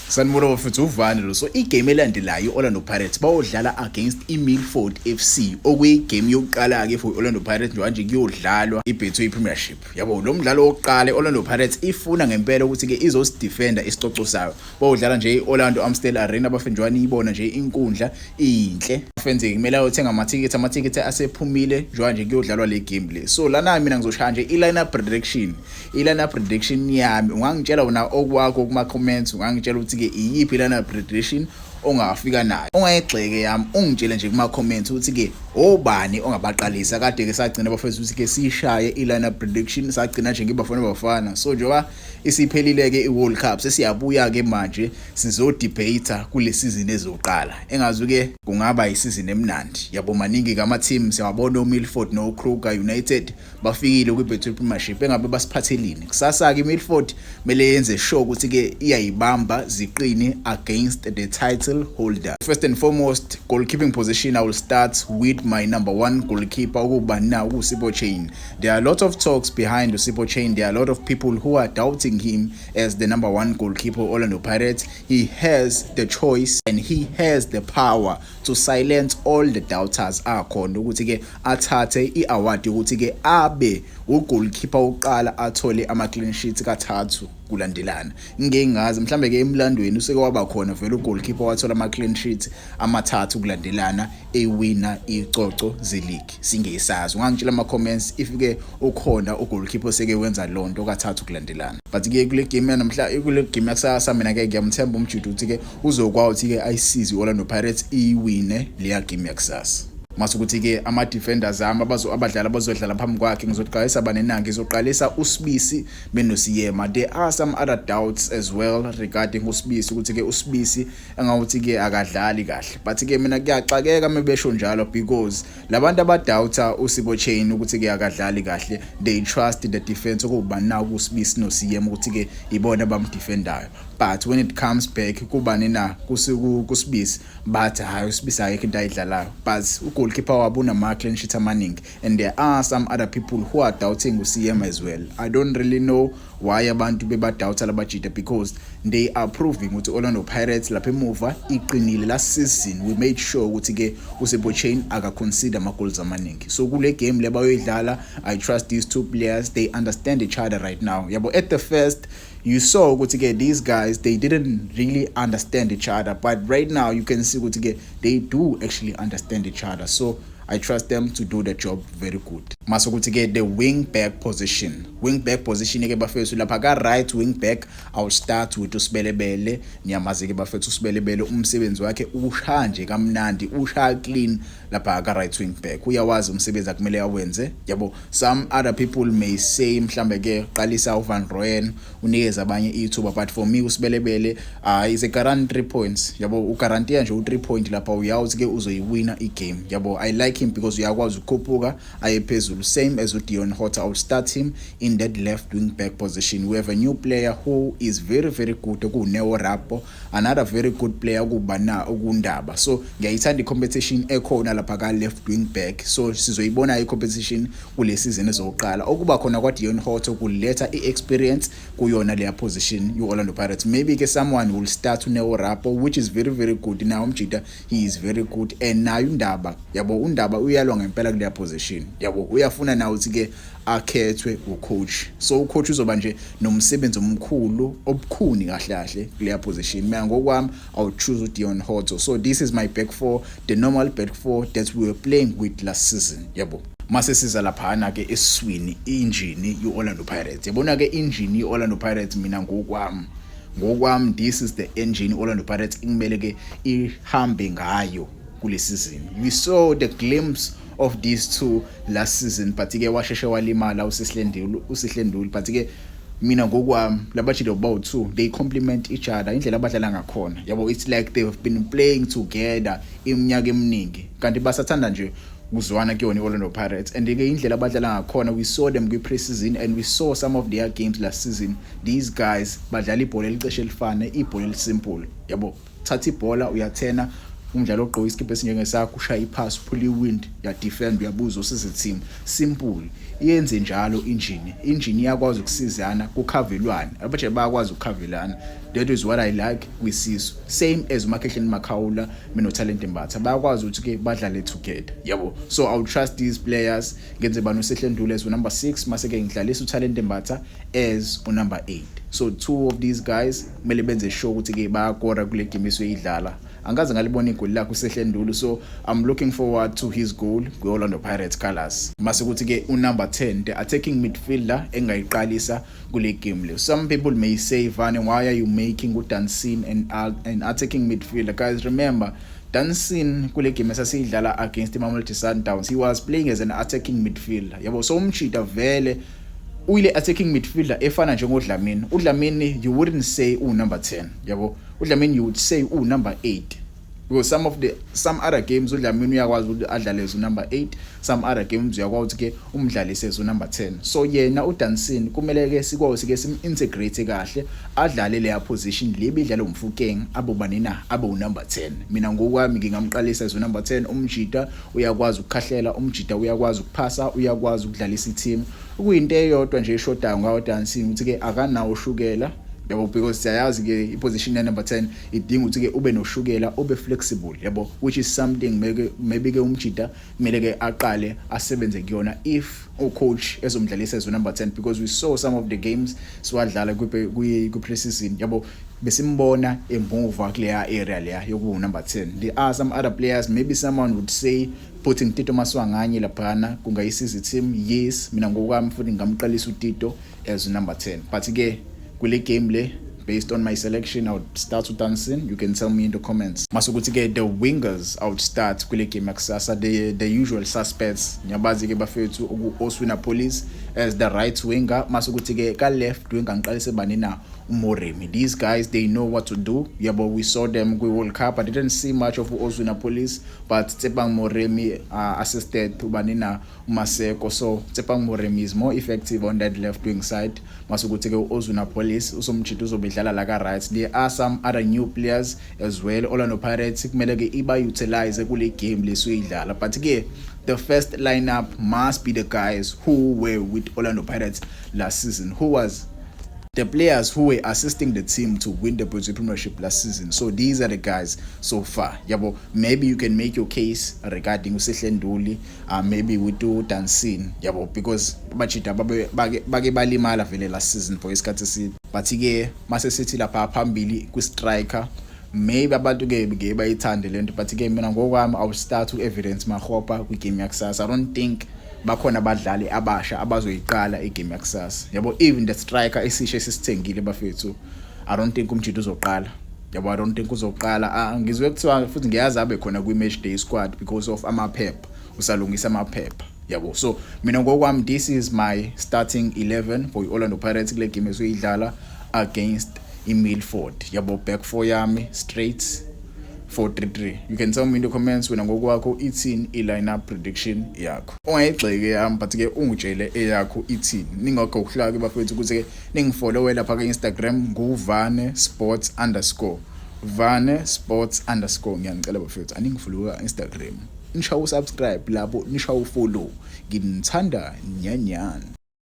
Sanibona bafethu uvani lo. So igame elandelayo Orlando Pirates bawodlala against iMilford FC okuyigame yokuqala ke for Orlando Pirates manje kuyodlalwa iBetway Premiership. Yabo lo mdlalo wokuqala Orlando Pirates ifuna ngempela ukuthi ke izosdefenda isicoco sayo. Bawodlala nje iOrlando Amstel Arena bafenjwana ibona nje inkundla inhle. Bafenze kumele ayothenga amathikiti asephumile nje kuyodlalwa le game le. So lana mina ngizoshaya nje i-lineup prediction yami. Ungangitshela wona okwakho kuma comments, ungangitshela ukuthi ke iyiphi lineup prediction ongafika nayo. Ungayigxeke yami ungitshele nje kuma comments ukuthi ke obani ongabaqalisa. Kade ke sagcina bafethu ukuthi ke sishaye i-lineup prediction sagcina nje ngibafana. So njengoba isiphelile ke iWorld Cup sesiyabuya ke manje sizodebate kule season ezoqala. Engazi ke kungaba isizini emnandi. Yabo maningi kama team siyabona uMilford noKruger United bafikile kwiBetway Premiership engabe basiphathelini. Kusasa ke iMilford mele yenze sure ukuthi ke iyayibamba ziqine against the title holder. First and foremost, goalkeeping position, I will start with my number one goalkeeper uSipho Chain. There are a lot of talks behind Usipho Chain. There are a lot of people who are doubting him as the number one goalkeeper of Orlando Pirates. He has the choice and he has the power to silence all the doubters akhona ukuthi ke athathe iaward ukuthi ke abe ugoalkeeper oqala athole ama clean sheets kathathu kulandelana. Ngingazi mhlambe ke emlandweni useke waba khona vele ugoalkeeper wathola ama clean sheets amathathu kulandelana ewina icoco ze-league. Singesazi ungangitshela ama comments if ke ukhona ugoalkeeper oseke wenza lonto kathathu kulandelana. But ke kule game namhla kule game yakusasa mina ke ngiyamthemba umjudu ukuthi ke uzokwazi ukuthi ke ayisize Orlando Pirates iwine leya game yakusasa. Masukuthi ke ama defenders zami abadlala bazodlala phambi kwakhe ngizoqalisa banenanga ngizoqalisa uSibisi benosiyema. There are some other doubts as well regarding uSibisi ukuthi ke uSibisi engawuthi ke akadlali kahle, but ke mina kuyaxakeka mebesho njalo because labantu abadoubta uSipho Chain ukuthi ke akadlali kahle they trust the defense ukuba na uSibisi nosiyema ukuthi ke ibona bamdefendayo. But when it comes back kuba nina kuSibisi but hayi uSibisi ayekho into ayidlalayo, but goalkeeper wabuna ma clean sheet amaningi, and there are some other people who are doubting uCM as well. I don't really know why abantu bebadoubt labajita because they are proving ukuthi Orlando Pirates lapha emuva iqinile. Last season we made sure ukuthi ke uSipho Chain aka consider ama goals amaningi. So kule game le bayoyidlala, I trust these two players, they understand each other right now. Yabo at the first you saw ukuthi ke these guys they didn't really understand each other, but right now you can see ukuthi ke they do actually understand each other. So I trust them to do the job very good. Masokuthi ke the wing back position ke bafethu lapha ka right wing back I'll start with uSibelebele. Niyamazi ke bafethu uSibelebele umsebenzi wakhe ushanje kamnandi, usha clean lapha ka right wing back. Uyawazi umsebenzi akumele awenze. Yabo some other people may say mhlambe ke qalisa uVan Rooyen unikeza abanye ithuba, but for me uSibelebele is a guarantee 3 points. Yabo uguarantee nje u3 point lapha uyazi ke uzoyiwina igame. Yabo I like him because uyakwazi ukukhuphuka ayephezulu, same as uDion Hotter. I will start him in that left wing back position. We have a new player who is very good kuNeo Rapo, another very good player kubana uNdaba. So ngiyayithanda icompetition ekhona lapha ka left wing back. So sizoyibona icompetition kule season ezoqala okuba khona kwaDion Hotter kuletha iexperience kuyona leya position uOrlando Pirates. Maybe ke someone will start uNeo Rapo, which is very good. Now umjita he is very good, and nayo uNdaba, yabo uNdaba uyalwa ngempela kuleya position. Yabo uyafuna nawo ukuthi ke akhethwe ucoach. So ucoach uzoba nje nomsebenzi omkhulu obukhuni kahle kuleya position. Mina ngokwami I would choose uDion Hotter. So this is my back four, the normal back four that we were playing with last season. Yabo mase siza laphana ke eswini engine uOrlando Pirates. Yabona ke engine uOrlando Pirates mina ngokwami this is the engine uOrlando Pirates ingimele ke ihambe ngayo kule season. We saw the glimpse of these two last season, but ke washeshe walimala uSihlenduli, but ke mina ngokwami labajida about two they complement each other indlela abadlala ngakhona. Yabo it's like they've been playing together iminyaka eminingi kanti basathanda nje kuzwana kuyona iOrlando Pirates, and ke indlela abadlala ngakhona we saw them kwi pre-season and we saw some of their games last season. These guys badlala ibhola eliceshe elifane, ibhola elisimple. Yabo thatha ibhola uyathena umdlalo ogqoka isikipha esinjengesakho, ushaya ipass, uphula iwind, ya defend, uyabuza usize team. Simple. Iyenze njalo injini iyakwazi ukusizana kukhavelwana, abaje bayakwazi ukukhavelana. That is what I like kwiSizwe. Same as uMakhehleni Makhawula mina noTalent Mbatha bayakwazi ukuthi ke badlale together, yabo. So I would trust these players. Ngenze bani uSehlendulo as number 6, mase ke ngidlalisa uTalent Mbatha as number 8. So two of these guys kumele benze sure ukuthi ke bayakora kule game esoyidlala. Angaze ngalibona igoli lakhe uSehlendulo, so I'm looking forward to his goal kwi-Orlando Pirates colours. Mase ukuthi ke number 10, the attacking midfielder engayiqalisa kule game le. Some people may say, Vane, why are you making uDansine an attacking midfielder? Guys, remember Dansine kule game esasiyidlala against iMamelodi Sundowns, he was playing as an attacking midfielder, yabo. So umchita vele uyile attacking midfielder efana njengoDlamini. uDlamini you wouldn't say number 10, yabo. uDlamini you would say number 8, because some other games uDlamini uyakwazi ukuthi adlale as number 8, some other games uyakwazi ke umdlalise as number 10. So yena uDansine kumele ke sikwazi ke sim integrate kahle, adlale leya position lebi idlala uMfukeng abobanina abo number 10. Mina ngokwami ngingamqalisa as number 10. umjita uyakwazi ukukhahlela, umjita uyakwazi ukuphasa, uyakwazi ukudlalisa i-team. Kuyinto eyodwa nje eshodayo ngawo Dansine ukuthi ke akanawo ushukela, yabo, because siyazi ke iposition ya number 10 idinga ukuthi ke ube noshukela, ube flexible, yabo, which is something maybe ke umjita kumele ke aqale asebenze kuyona if coach ezomdlalisa as number 10, because we saw some of the games siwadlala ku pre-season, yabo, besimbona emuva kuleya area leya yoku number 10. There are some other players, maybe someone would say putting Tito Maswanganye laphana kungayisiza team. Yes, mina ngokwami futhi ngamqalisa uTito as number 10, but ke kule game le, based on my selection, I would start with Dansine. You can tell me in the comments. Masukuthi ke the wingers I would start kule game yakusasa, the usual suspects. Nyabazi ke bafethu uOswina Police as the right winger. Masukuthi ke ka left winger ngiqalise bani na uMoremi. These guys, they know what to do. Yeah, but we saw them kwi World Cup. I didn't see much of Oswina Police, but Tsepang Moremi assisted bani na Maseko. So Tsepang Moremi is more effective on that left wing side. Masukuthi ke Oswina Police usomchito uzobedlala la ka right. There are some other new players as well. Orlando Pirates kumele ke iba utilize kule game lesoyidlala, but ke the first lineup must be the guys who were with Orlando Pirates last season, who was the players who were assisting the team to win the Brazil Premiership last season. So these are the guys so far, yabo. Maybe you can make your case regarding uSehlendulo, maybe we do Dansine, yabo, because bachita bake balimala vele last season for isikhathi eside. But ke mase sithi lapha phambili ku striker, maybe abantu ke bayithande lento, but ke mina ngokwami I will start to Evidence Makgopa kwi game yakusasa. I don't think bakhona abadlali abasha abazoyiqala igame yakusasa, yabo. Even the striker esisha esithengile bafethu, I don't think umjito uzoqala, yabo. I don't think uzoqala. Ngizwe kuthiwa futhi ngiyazi abe khona kwi match day squad because of amaphepha, usalungisa amaphepha, yabo. So mina ngokwami this is my starting 11 for Orlando Pirates kule game esoyidlala against iMilford, yabo. Back four yami straight 4-3-3. You can tell me in the comments wena ngokwakho ithini i-lineup prediction yakho. Ungayigxeke yami, but ke ungitshele eyakho ithini. Ningakho ukuhlaka ke bafethu ukuthi ke ningifollow lapha ku Instagram nguVane Sports_. Vane Sports_. Ngiyacela bafethu aningifollow ku Instagram. Nishawu subscribe lapho, nishawu follow. Nginithanda nyanyana.